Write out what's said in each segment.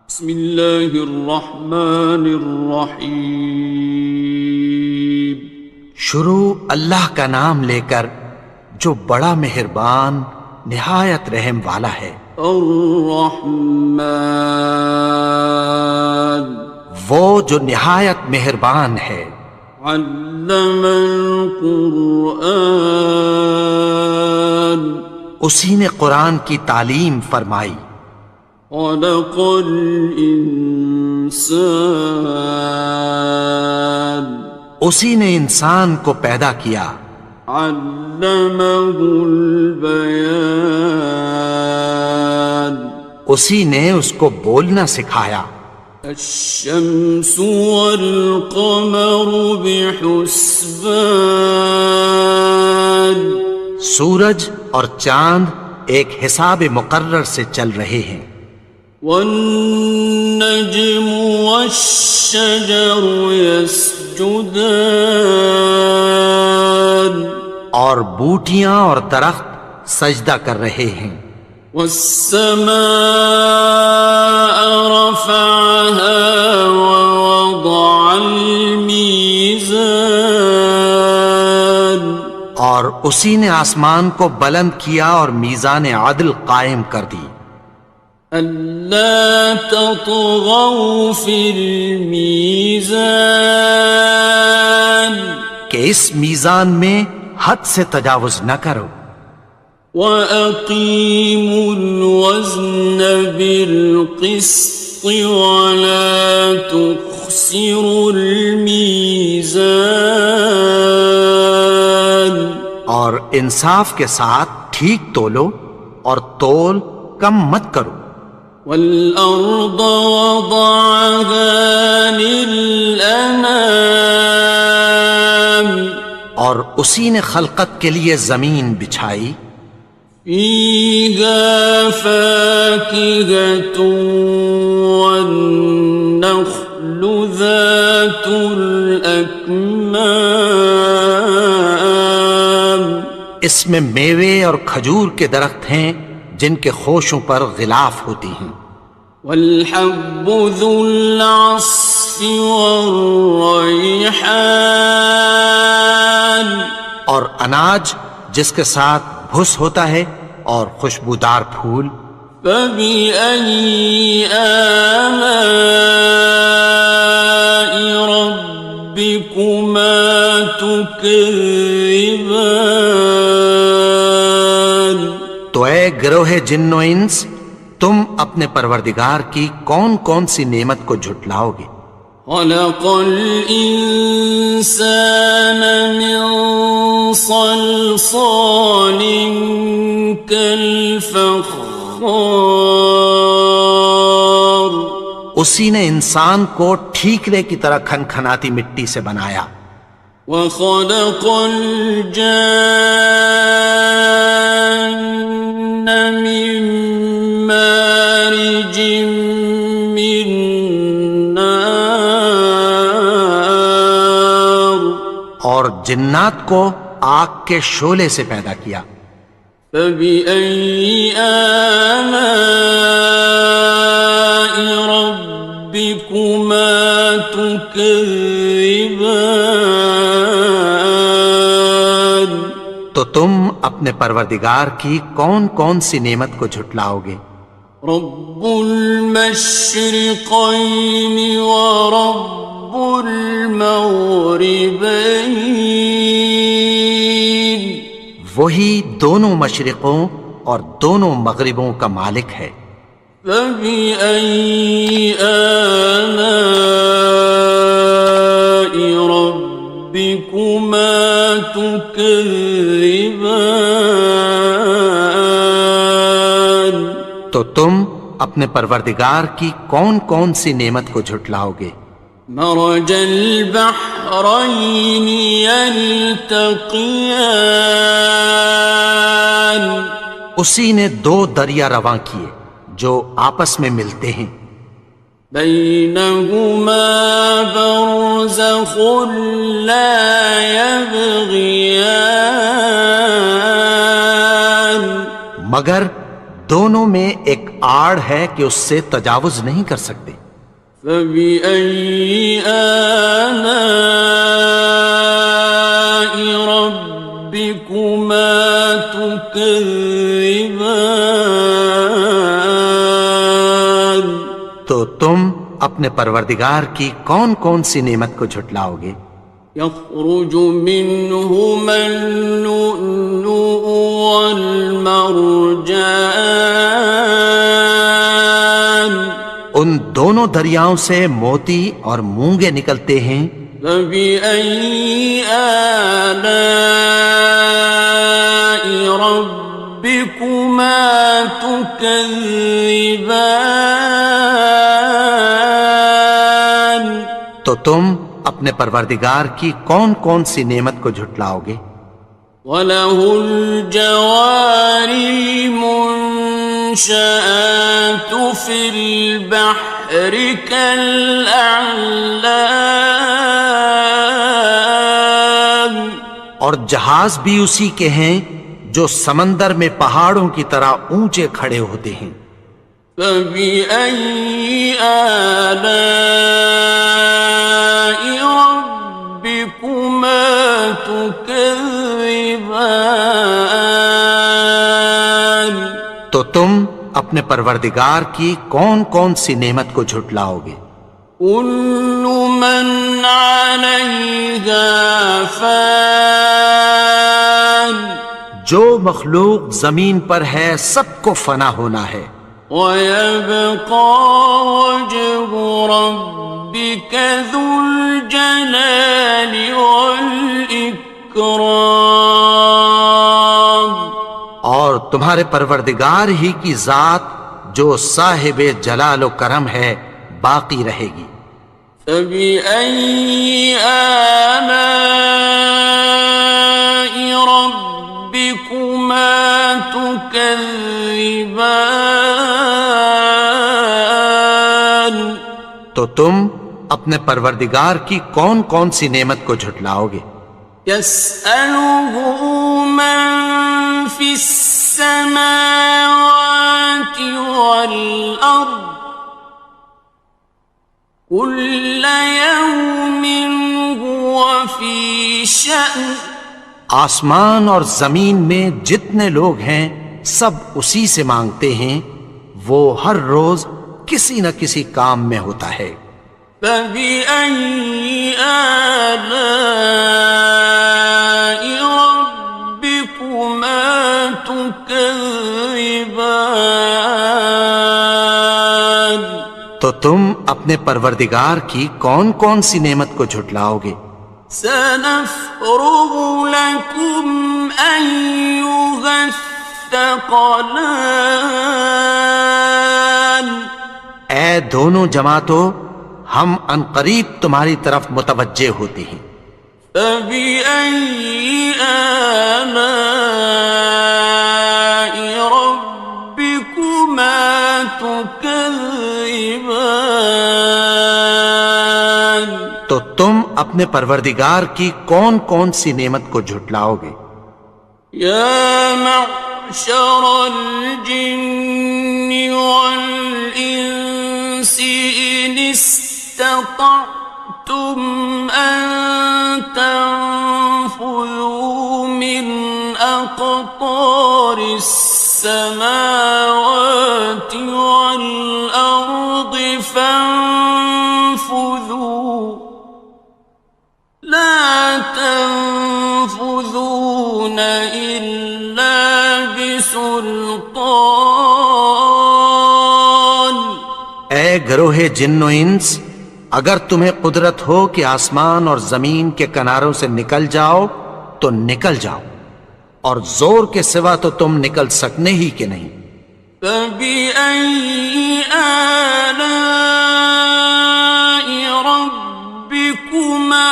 بسم اللہ الرحمن الرحیم۔ شروع اللہ کا نام لے کر جو بڑا مہربان نہایت رحم والا ہے۔ الرحمن، وہ جو نہایت مہربان ہے۔ علم القرآن، اسی نے قرآن کی تعلیم فرمائی۔ خلق الانسان، اسی نے انسان کو پیدا کیا۔ علمہ البیان، اسی نے اس کو بولنا سکھایا۔ الشمس والقمر بحسبان، سورج اور چاند ایک حساب مقرر سے چل رہے ہیں۔ والنجم والشجر يسجدان، اور بوٹیاں اور درخت سجدہ کر رہے ہیں۔ والسماء رفعها ووضع الميزان، اور اسی نے آسمان کو بلند کیا اور میزان عدل قائم کر دی۔ ألا تطغوا في الميزان، کہ اس میزان میں حد سے تجاوز نہ کرو۔ وَأَقِيمُوا الْوَزْنَ بِالْقِسْطِ وَلَا تُخْسِرُوا الْمِيزَانَ، اور انصاف کے ساتھ ٹھیک تولو اور تول کم مت کرو۔ وَالْأَرْضَ وَضَعَهَا لِلْأَنَامِ، اور اسی نے خلقت کے لیے زمین بچھائی۔ فِيهَا فَاكِهَةٌ وَالنَّخْلُ ذَاتُ الْأَكْمَامِ، اس میں میوے اور کھجور کے درخت ہیں جن کے خوشوں پر غلاف ہوتی ہیں۔ وَالْحَبُّ ذُو الْعَصْفِ وَالرَّيْحَانِ، اور اناج جس کے ساتھ بھس ہوتا ہے اور خوشبودار پھول۔ فَبِأَيِّ آلَاءِ رَبِّكُمَا تُكَذِّبَانِ، تو اے گروہ جن و انس، تم اپنے پروردگار کی کون کون سی نعمت کو جھٹلاؤ گے؟ خَلَقَ الْإِنسَانَ مِنْ صَلْصَالٍ كَالْفَخَّارِ، اسی نے انسان کو ٹھیکرے کی طرح کھنکھناتی مٹی سے بنایا۔ وَخَلَقَ الْجَانَّ مِن مَّارِجٍ مِّن نَّارٍ، اور جنات کو آگ کے شعلے سے پیدا کیا۔ فَبِأَيِّ آلَاءِ رَبِّكُمَا تُكَذِّبَانِ، تو تم اپنے پروردگار کی کون کون سی نعمت کو جھٹلاؤ گے؟ رب المشرقین ورب المغربین، وہی دونوں مشرقوں اور دونوں مغربوں کا مالک ہے۔ فَبِأَيِّ آلَاءِ رَبِّكُمَا تُكَذِّبَانِ، تو تم اپنے پروردگار کی کون کون سی نعمت کو جھٹلاؤ گے؟ مرج البحرین یلتقیان، اسی نے دو دریا رواں کیے جو آپس میں ملتے ہیں۔ بینہما برزخ لا یبغیان، مگر دونوں میں ایک آڑ ہے کہ اس سے تجاوز نہیں کر سکتے۔ فبأي آلاء ربكما تكذبان؟ تو تم اپنے پروردگار کی کون کون سی نعمت کو جھٹلاؤ گے؟ يخرج منهما اللؤلؤ والمرجان، ان دونوں دریاؤں سے موتی اور مونگے نکلتے ہیں۔ فبأي آلاء ربكما تكذبان؟ تو تم اپنے پروردگار کی کون کون سی نعمت کو جھٹلاؤ گے؟ وَلَهُ الْجَوَارِ الْمُنشَآتُ فِي الْبَحْرِ كَالْأَعْلَامِ، اور جہاز بھی اسی کے ہیں جو سمندر میں پہاڑوں کی طرح اونچے کھڑے ہوتے ہیں۔ فَبِأَيِّ آلَاءِ رَبِّكُمَا تُكَذِّبَانِ؟ تو تم اپنے پروردگار کی کون کون سی نعمت کو جھٹلاؤ گے؟ كُلُّ مَنْ عَلَيْهَا فَانٍ، جو مخلوق زمین پر ہے سب کو فنا ہونا ہے۔ وَيَبْقَى وَجْهُ رَبِّكَ ذُو الْجَلَالِ وَالْإِكْرَامِ، اور تمہارے پروردگار ہی کی ذات جو صاحب جلال و کرم ہے باقی رہے گی۔ فَبِأَيِّ آلَاءِ رَبِّكُمَا تُكَذِّبَانِ؟ تو تم اپنے پروردگار کی کون کون سی نعمت کو جھٹلاؤ گے؟ يَسْأَلُهُ مَن فِي السَّمَاوَاتِ وَالْأَرْضِ كُلَّ يَوْمٍ هُوَ فِي شَأْنٍ، آسمان اور زمین میں جتنے لوگ ہیں سب اسی سے مانگتے ہیں، وہ ہر روز کسی نہ کسی کام میں ہوتا ہے۔ فَبِأَيِّ آلَاءِ رَبِّكُمَا تُكَذِّبَانِ؟ تو تم اپنے پروردگار کی کون کون سی نعمت کو جھٹلاؤ گے؟ سَنَفْرُغُ لَكُمْ أَيُّهَ الثَّقَلَانِ، اے دونوں جماعتوں، ہم عنقریب تمہاری طرف متوجہ ہوتے ہیں۔ فَبِأَيِّ آلَاءِ رَبِّكُمَا تُكَذِّبَانِ؟ تو تم اپنے پروردگار کی کون کون سی نعمت کو جھٹلاؤ گے؟ يَا مَعْشَرَ الْجِنِّ وَالْإِنسِ إِنِ اسْتَطَعْتُمْ أَن تَنفُذُوا مِنْ أَقْطَارِ السَّمَاوَاتِ وَالْأَرْضِ فَانفُذُوا لَا تَنفُذُونَ إِلَّا بِسُلْطَانٍ۔ اے گروہ جن و انس، اگر تمہیں قدرت ہو کہ آسمان اور زمین کے کناروں سے نکل جاؤ تو نکل جاؤ، اور زور کے سوا تو تم نکل سکنے ہی کہ نہیں۔ فَبِأَيِّ آلَاءِ رَبِّكُمَا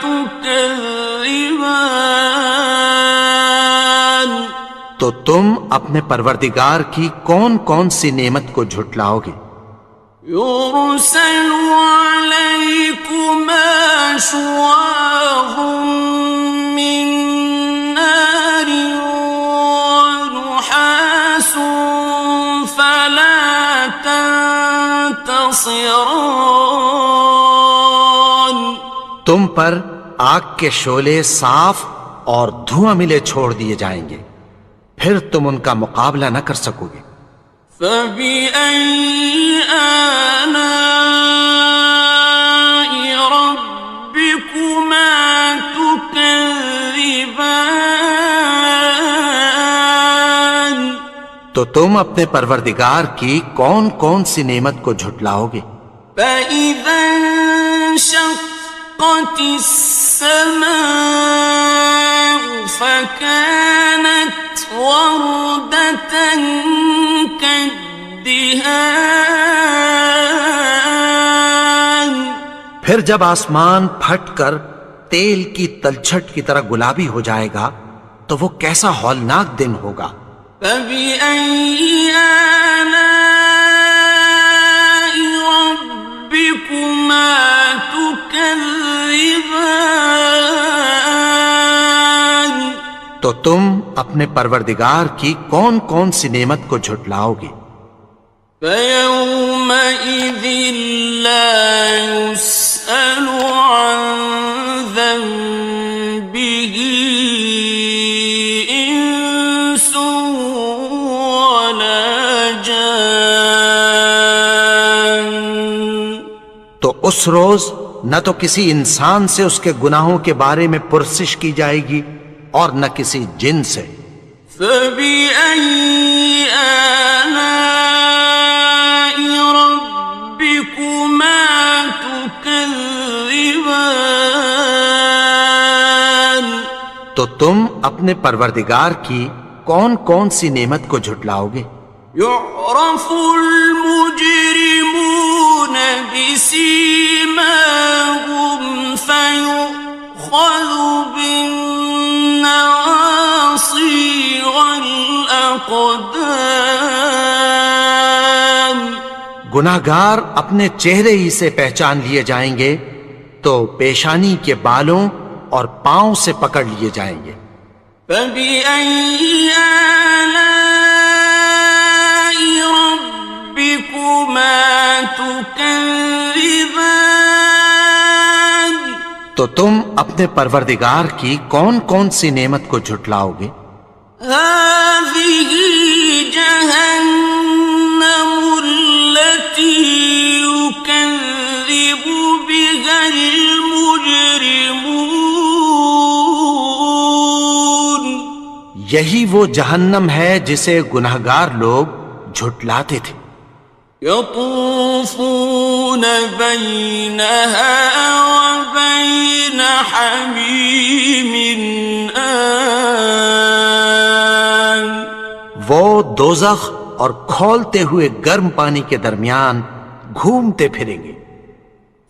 تُكَذِّبَانِ؟ تو تم اپنے پروردگار کی کون کون سی نعمت کو جھٹلاؤ گے؟ يُرْسَلُ عَلَيْكُمَا شُوَاظٌ مِّن نَّارٍ وَنُحَاسٌ خاصران. تم پر آگ کے شعلے صاف اور دھواں ملے چھوڑ دیے جائیں گے، پھر تم ان کا مقابلہ نہ کر سکو گے۔ فبأي آلاء ربكما تكذبان. تو تم اپنے پروردگار کی کون کون سی نعمت کو جھٹلاؤ گے؟ فإذا انشقت السماء فكانت وردة كالدهان. پھر جب آسمان پھٹ کر تیل کی تلچھٹ کی طرح گلابی ہو جائے گا تو وہ کیسا ہولناک دن ہوگا۔ فبأي آلاء ربكما تكذبان. تو تم اپنے پروردگار کی کون کون سی نعمت کو جھٹلاؤ گے؟ فيومئذ لا يسأل عن ذنبه إنس ولا جان. تو اس روز نہ تو کسی انسان سے اس کے گناہوں کے بارے میں پرسش کی جائے گی اور نہ کسی جن سے۔ فبأي آلاء ربكما تكذبان. تو تم اپنے پروردگار کی کون کون سی نعمت کو جھٹلاؤ گے؟ يعرف المجرمون بسيماهم فيؤخذ بالنواصي والأقدام. گناہگار اپنے چہرے ہی سے پہچان لیے جائیں گے تو پیشانی کے بالوں اور پاؤں سے پکڑ لیے جائیں گے۔ فبأي آلاء ربكما تكذبان. تو تم اپنے پروردگار کی کون کون سی نعمت کو جھٹلاؤ گے؟ هذه جهنم التي يكذب بها المجرمون. یہی وہ جہنم ہے جسے گناہگار لوگ جھٹلاتے تھے۔ يطوفون بينها وبين حميم آن. وہ دوزخ اور کھولتے ہوئے گرم پانی کے درمیان گھومتے پھریں گے۔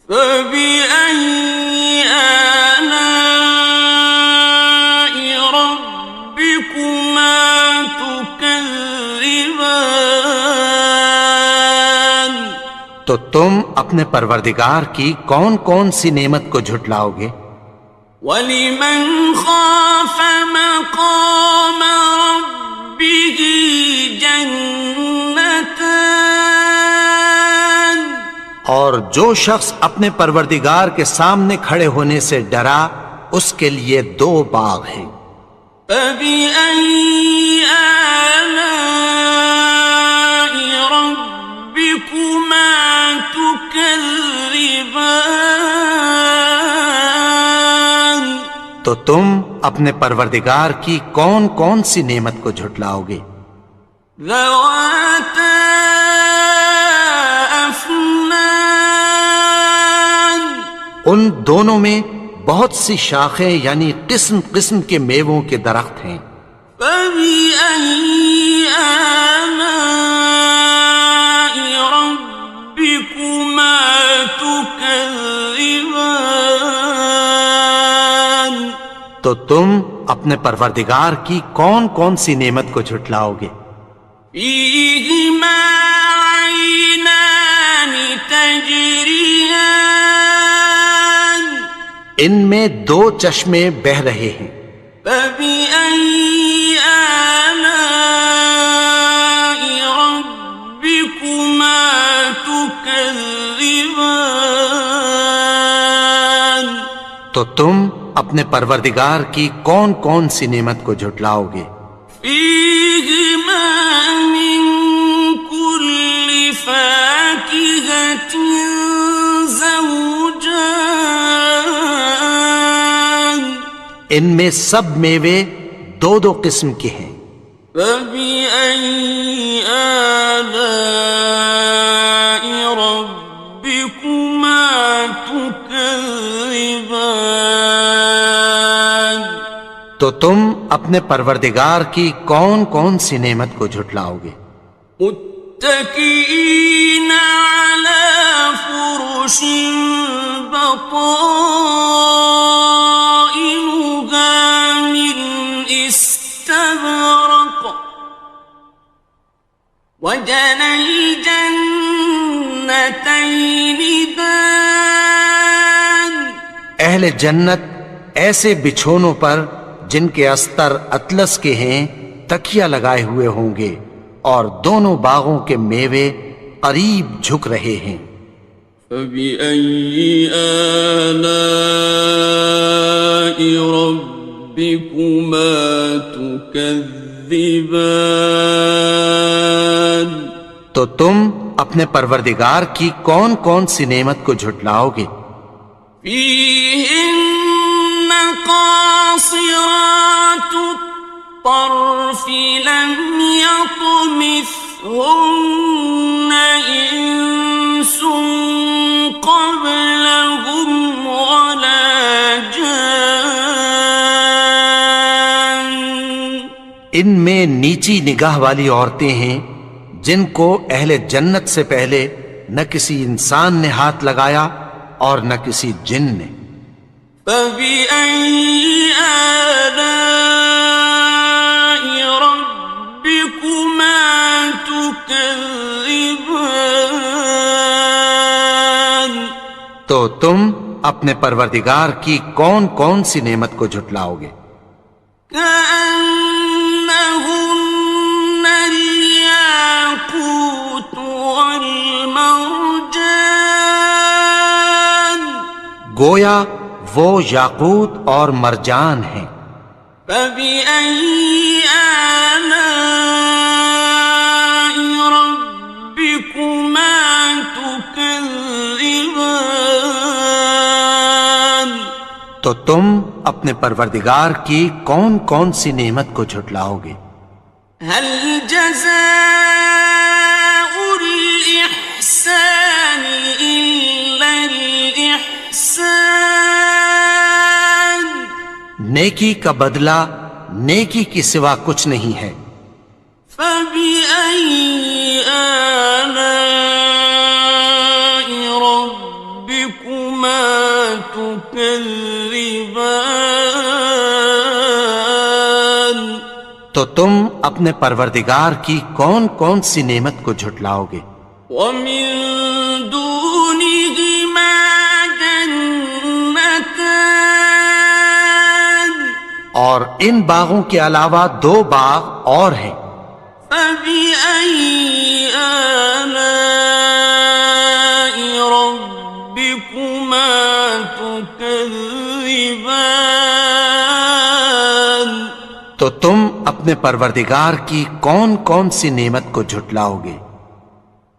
فبأي آلاء ربكما تكذبان. تو تم اپنے پروردگار کی کون کون سی نعمت کو جھٹلاؤ گے؟ وَلِمَنْ خَافَ مَقَامَ رَبِّهِ جَنَّتَانِ. اور جو شخص اپنے پروردگار کے سامنے کھڑے ہونے سے ڈرا اس کے لیے دو باغ ہیں۔ فَبِأَيِّ آلَاءِ رَبِّكُمَا تُكَذِّبَانِ. تو تم اپنے پروردگار کی کون کون سی نعمت کو جھٹلاؤ گے؟ ذَوَاتَا أَفْنَانٍ. ان دونوں میں بہت سی شاخیں یعنی قسم قسم کے میووں کے درخت ہیں۔ فَبِأَيِّ آلَاءِ رَبِّكُمَا تُكَذِّبَانِ. تو تم اپنے پروردگار کی کون کون سی نعمت کو جھٹلاؤ گے؟ فِيهِمَا عَيْنَانِ تَجْرِيَانِ. ان میں دو چشمے بہہ رہے ہیں۔ فَبِأَيِّ آلَاءِ رَبِّكُمَا تُكَذِّبَانِ. تكذبان تو تم اپنے پروردگار کی کون کون سی نعمت کو جھٹلاؤ گے؟ فيهما من كل فاكهة زوجان ان میں سب میوے دو دو قسم کے ہیں۔ فبأي آلاء ربكما تكذبان تو تم اپنے پروردگار کی کون کون سی نعمت کو جھٹلاؤ گے؟ متكئين على فرش بطائنها من استبرق وجنى الجنتين دان اہل جنت ایسے بچھونوں پر جن کے استر اطلس کے ہیں تکیہ لگائے ہوئے ہوں گے اور دونوں باغوں کے میوے قریب جھک رہے ہیں۔ فبأي آلاء ربكما تكذبان تو تم اپنے پروردگار کی کون کون سی نعمت کو جھٹلاؤ گے؟ فيهن قاصرات الطرف لم يطمثهن إنس قبلهم ولا جان ان میں نیچی نگاہ والی عورتیں ہیں جن کو اہل جنت سے پہلے نہ کسی انسان نے ہاتھ لگایا اور نہ کسی جن نے۔ فبأي آلاء ربكما تكذبان تو تم اپنے پروردگار کی کون کون سی نعمت کو جھٹلاؤ گے؟ كأنهن الياقوت والمرجان گویا وہ یاقوت اور مرجان ہیں۔ فبأي آلاء ربكما تكذبان تو تم اپنے پروردگار کی کون کون سی نعمت کو جھٹلاؤ گے؟ هل جزاء الإحسان إلا الإحسان نیکی کا بدلہ نیکی کی سوا کچھ نہیں ہے۔ فبأي آلاء ربكما تكذبان تو تم اپنے پروردگار کی کون کون سی نعمت کو جھٹلاؤ گے؟ ومن دونهما جنتان اور ان باغوں کے علاوہ دو باغ اور ہیں۔ فبأي آلاء ربكما تكذبان تو تم اپنے پروردگار کی کون کون سی نعمت کو جھٹلاؤ گے؟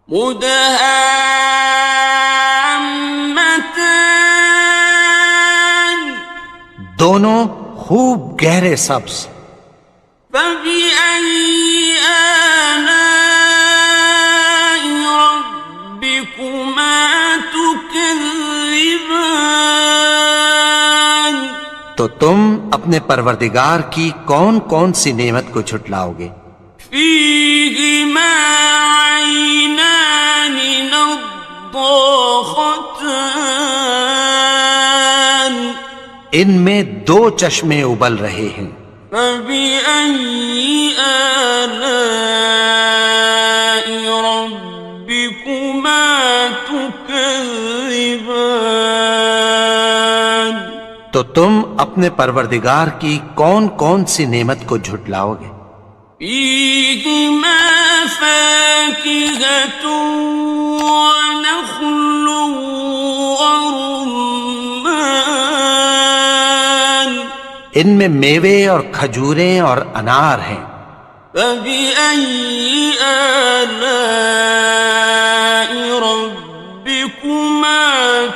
مدهامتان دونوں خوب گہرے سبز۔ فبأي آلاء ربكما تكذبان تو تم اپنے پروردگار کی کون کون سی نعمت کو جھٹلاؤ گے؟ فيهما عينان نضاختان ان میں دو چشمے ابل رہے ہیں۔ فبأي آلاء ربكما تكذبان تو تم اپنے پروردگار کی کون کون سی نعمت کو جھٹلاؤ گے؟ فيهما فاكهة ونخل ورمان ان میں میوے اور کھجوریں اور انار ہیں. فبأي آلاء ربكما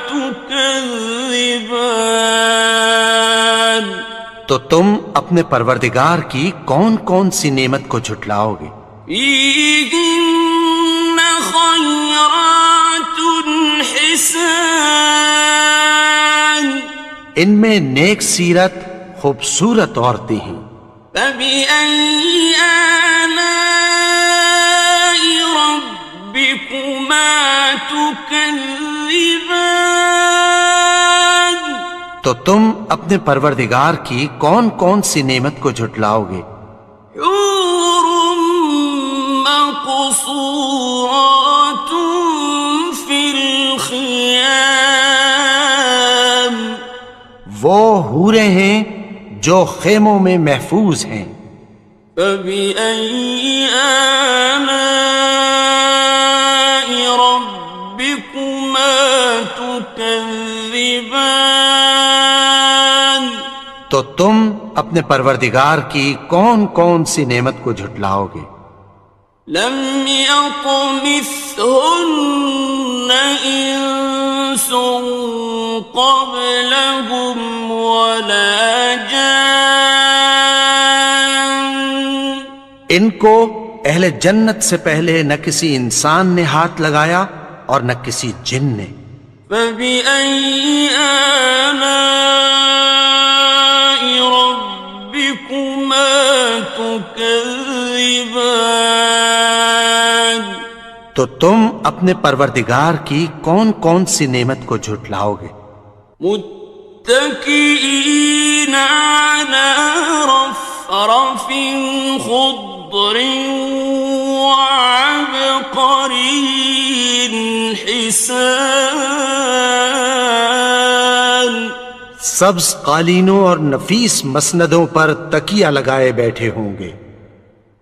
تكذبان تو تم اپنے پروردگار کی کون کون سی نعمت کو جھٹلاؤ گے؟ فيهن خيرات حسان ان میں نیک سیرت خوبصورت عورتیں ہیں. فبأي آلاء ربكما تكذبان تو تم اپنے پروردگار کی کون کون سی نعمت کو جھٹلاؤ گے؟ حور مقصورات في الخيام وہ حوریں ہیں جو خیموں میں محفوظ ہیں. فبأي آلاء ربكما تكذبان تو تم اپنے پروردگار کی کون کون سی نعمت کو جھٹلاؤ گے؟ لم يطمثهن إنس قبلهم ولا جان ان کو اہل جنت سے پہلے نہ کسی انسان نے ہاتھ لگایا اور نہ کسی جن نے. فبأي آلاء ربكما تكذبان تو تم اپنے پروردگار کی کون کون سی نعمت کو جھٹلاؤ گے؟ متكئين على رفرف خضر وعبقري حسان سبز قالینوں اور نفیس مسندوں پر تکیہ لگائے بیٹھے ہوں گے.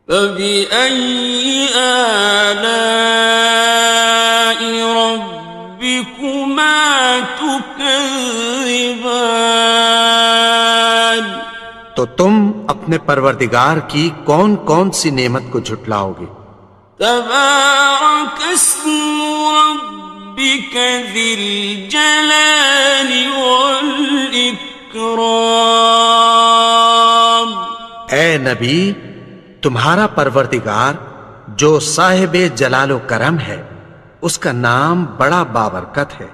فبأي آلاء ربكما تكذبان تو تم اپنے پروردگار کی کون کون سی نعمت کو جھٹلاؤ گے؟ تبارك اسم ربك ذي الجلال والإكرام اے نبی، تمہارا پروردگار جو صاحب جلال و کرم ہے، اس کا نام بڑا بابرکت ہے.